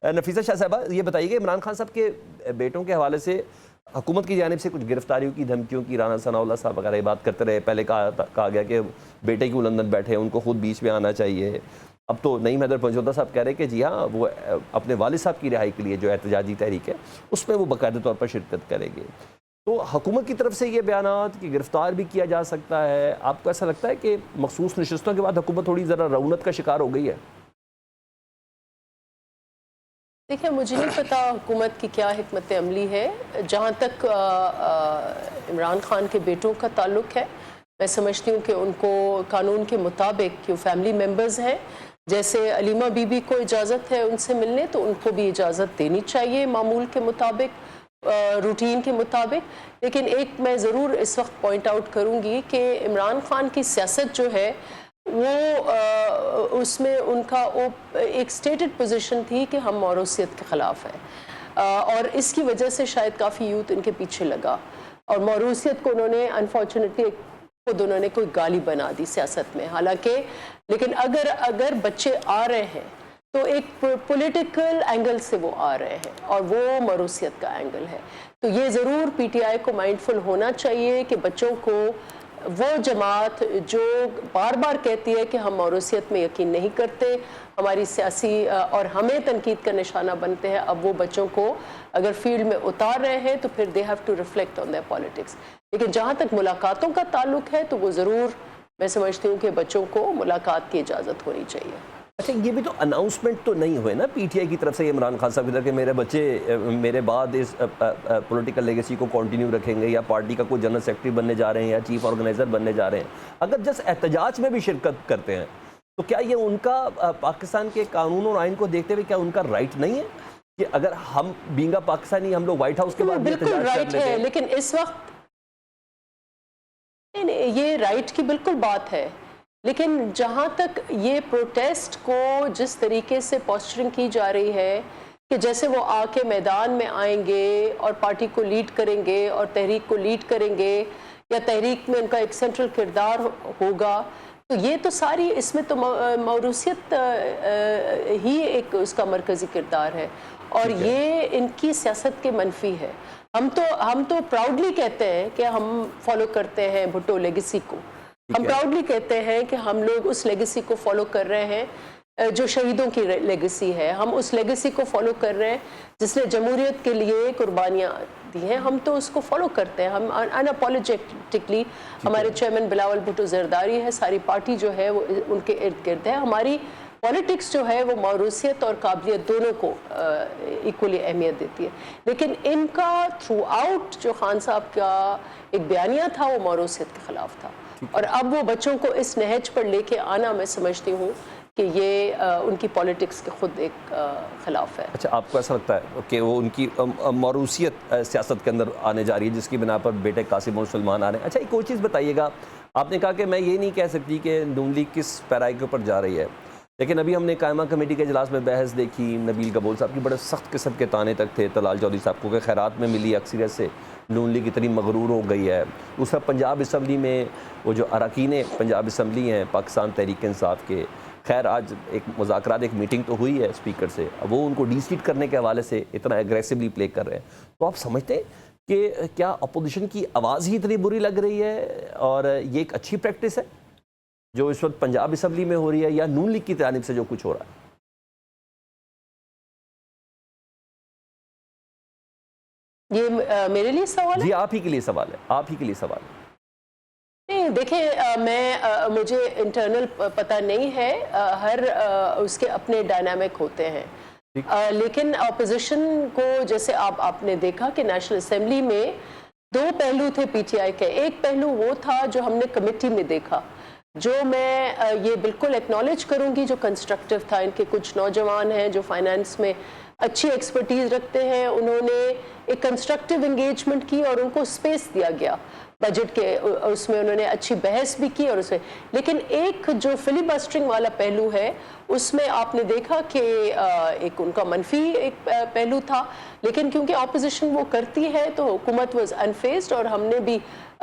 نفیسہ شاہ صاحبہ یہ بتائیے کہ عمران خان صاحب کے بیٹوں کے حوالے سے حکومت کی جانب سے کچھ گرفتاریوں کی دھمکیوں کی، رانا ثناء اللہ صاحب وغیرہ یہ بات کرتے رہے، پہلے کہا گیا کہ بیٹے کیوں لندن بیٹھے ہیں، ان کو خود بیچ میں آنا چاہیے. اب تو نعیم حیدر پنجوتا صاحب کہہ رہے ہیں کہ جی ہاں وہ اپنے والد صاحب کی رہائی کے لیے جو احتجاجی تحریک ہے اس میں وہ باقاعدہ طور پر شرکت کریں گے. تو حکومت کی طرف سے یہ بیانات کہ گرفتار بھی کیا جا سکتا ہے، آپ کو ایسا لگتا ہے کہ مخصوص نشستوں کے بعد حکومت تھوڑی ذرا رعونت کا شکار ہو گئی ہے؟ دیکھیں مجھے نہیں پتا حکومت کی کیا حکمت عملی ہے. جہاں تک عمران خان کے بیٹوں کا تعلق ہے، میں سمجھتی ہوں کہ ان کو قانون کے مطابق جو فیملی ممبرز ہیں، جیسے علیمہ بی بی کو اجازت ہے ان سے ملنے، تو ان کو بھی اجازت دینی چاہیے معمول کے مطابق، روٹین کے مطابق. لیکن ایک میں ضرور اس وقت پوائنٹ آؤٹ کروں گی کہ عمران خان کی سیاست جو ہے وہ اس میں ان کا ایک سٹیٹڈ پوزیشن تھی کہ ہم موروثیت کے خلاف ہیں، اور اس کی وجہ سے شاید کافی یوتھ ان کے پیچھے لگا، اور موروثیت کو انہوں نے انفارچونیٹلی خود انہوں نے کوئی گالی بنا دی سیاست میں. حالانکہ لیکن اگر بچے آ رہے ہیں تو ایک پولیٹیکل اینگل سے وہ آ رہے ہیں، اور وہ موروثیت کا اینگل ہے. تو یہ ضرور پی ٹی آئی کو مائنڈفل ہونا چاہیے کہ بچوں کو وہ جماعت جو بار بار کہتی ہے کہ ہم موروثیت میں یقین نہیں کرتے، ہماری سیاسی اور ہمیں تنقید کا نشانہ بنتے ہیں، اب وہ بچوں کو اگر فیلڈ میں اتار رہے ہیں تو پھر they have to reflect on their politics. لیکن جہاں تک ملاقاتوں کا تعلق ہے تو وہ ضرور میں سمجھتی ہوں کہ بچوں کو ملاقات کی اجازت ہونی چاہیے. اچھا یہ بھی تو اناؤنسمنٹ تو نہیں ہوئے نا پی ٹی آئی کی طرف سے عمران خان صاحب کی طرف کہ میرے بچے میرے بعد اس پولیٹیکل لیگیسی کو کنٹینیو رکھیں گے، یا پارٹی کا کوئی جنرل سیکرٹری بننے جا رہے ہیں، یا چیف آرگنائزر بننے جا رہے ہیں. اگر جس احتجاج میں بھی شرکت کرتے ہیں تو کیا یہ ان کا پاکستان کے قانون اور آئین کو دیکھتے ہوئے کیا ان کا رائٹ نہیں ہے کہ اگر ہم بینگا پاکستانی ہم لوگ وائٹ ہاؤس کے بعد بالکل رائٹ ہے، لیکن اس وقت یہ رائٹ کی بالکل بات ہے. لیکن جہاں تک یہ پروٹیسٹ کو جس طریقے سے پوسچرنگ کی جا رہی ہے کہ جیسے وہ آ کے میدان میں آئیں گے اور پارٹی کو لیڈ کریں گے اور تحریک کو لیڈ کریں گے، یا تحریک میں ان کا ایک سینٹرل کردار ہوگا، تو یہ تو ساری اس میں تو موروثیت ہی ایک اس کا مرکزی کردار ہے، اور یہ ان کی سیاست کے منفی ہے. ہم تو پراؤڈلی کہتے ہیں کہ ہم فالو کرتے ہیں بھٹو لیگیسی کو، ہم پراؤڈلی کہتے ہیں کہ ہم لوگ اس لیگیسی کو فالو کر رہے ہیں جو شہیدوں کی لیگیسی ہے. ہم اس لیگیسی کو فالو کر رہے ہیں جس نے جمہوریت کے لیے قربانیاں دی ہیں، ہم تو اس کو فالو کرتے ہیں. ہم اناپولوجیٹکلی، ہمارے چیئرمین بلاول بھٹو زرداری ہے، ساری پارٹی جو ہے وہ ان کے ارد گرد ہے. ہماری پولیٹکس جو ہے وہ موروثیت اور قابلیت دونوں کو ایکولی اہمیت دیتی ہے. لیکن ان کا تھرو آؤٹ جو خان صاحب کا ایک بیانیہ تھا وہ موروثیت کے خلاف تھا، اور اب وہ بچوں کو اس نہج پر لے کے آنا میں سمجھتی ہوں کہ یہ ان کی پولیٹکس کے خود ایک خلاف ہے. اچھا آپ کو ایسا لگتا ہے کہ وہ ان کی موروثیت سیاست کے اندر آنے جا رہی ہے جس کی بنا پر بیٹے قاسم اور سلمان آ رہے ہیں؟ اچھا ایک اور چیز بتائیے گا، آپ نے کہا کہ میں یہ نہیں کہہ سکتی کہ نون لیگ کس پیرائی کے اوپر جا رہی ہے، لیکن ابھی ہم نے قائمہ کمیٹی کے اجلاس میں بحث دیکھی، نبیل گبول صاحب کی بڑے سخت قسم کے تانے تک تھے طلال چودھری صاحب کو کہ خیرات میں ملی اکثریت سے نون لیگ اتنی مغرور ہو گئی ہے. دوسرا پنجاب اسمبلی میں وہ جو اراکین پنجاب اسمبلی ہیں پاکستان تحریک انصاف کے، خیر آج ایک مذاکرات ایک میٹنگ تو ہوئی ہے اسپیکر سے، وہ ان کو ڈی سیٹ کرنے کے حوالے سے اتنا ایگریسولی پلے کر رہے ہیں. تو آپ سمجھتے ہیں کہ کیا اپوزیشن کی آواز ہی اتنی بری لگ رہی ہے اور یہ ایک اچھی پریکٹس ہے جو اس وقت پنجاب اسمبلی میں ہو رہی ہے، یا نون لیگ کی جانب سے جو کچھ ہو رہا ہے؟ یہ میرے لیے سوال ہے؟ جی آپ ہی کے لیے سوال ہے، آپ ہی کے لیے سوال ہے. نہیں دیکھیں، مجھے انٹرنل پتہ نہیں ہے، ہر اس کے اپنے ڈائنامک ہوتے ہیں. لیکن اپوزیشن کو جیسے آپ نے دیکھا کہ نیشنل اسمبلی میں دو پہلو تھے پی ٹی آئی کے. ایک پہلو وہ تھا جو ہم نے کمیٹی میں دیکھا، جو میں یہ بالکل ایکنالج کروں گی، جو کنسٹرکٹیو تھا. ان کے کچھ نوجوان ہیں جو فائنانس میں اچھی ایکسپرٹیز رکھتے ہیں، انہوں نے ایک کنسٹرکٹیو انگیجمنٹ کی اور ان کو سپیس دیا گیا بجٹ کے، اس میں انہوں نے اچھی بحث بھی کی. اور اس میں لیکن ایک جو فلی بسٹرنگ والا پہلو ہے اس میں آپ نے دیکھا کہ ایک ان کا منفی ایک پہلو تھا. لیکن کیونکہ اپوزیشن وہ کرتی ہے تو حکومت واز انفیزڈ، اور ہم نے بھی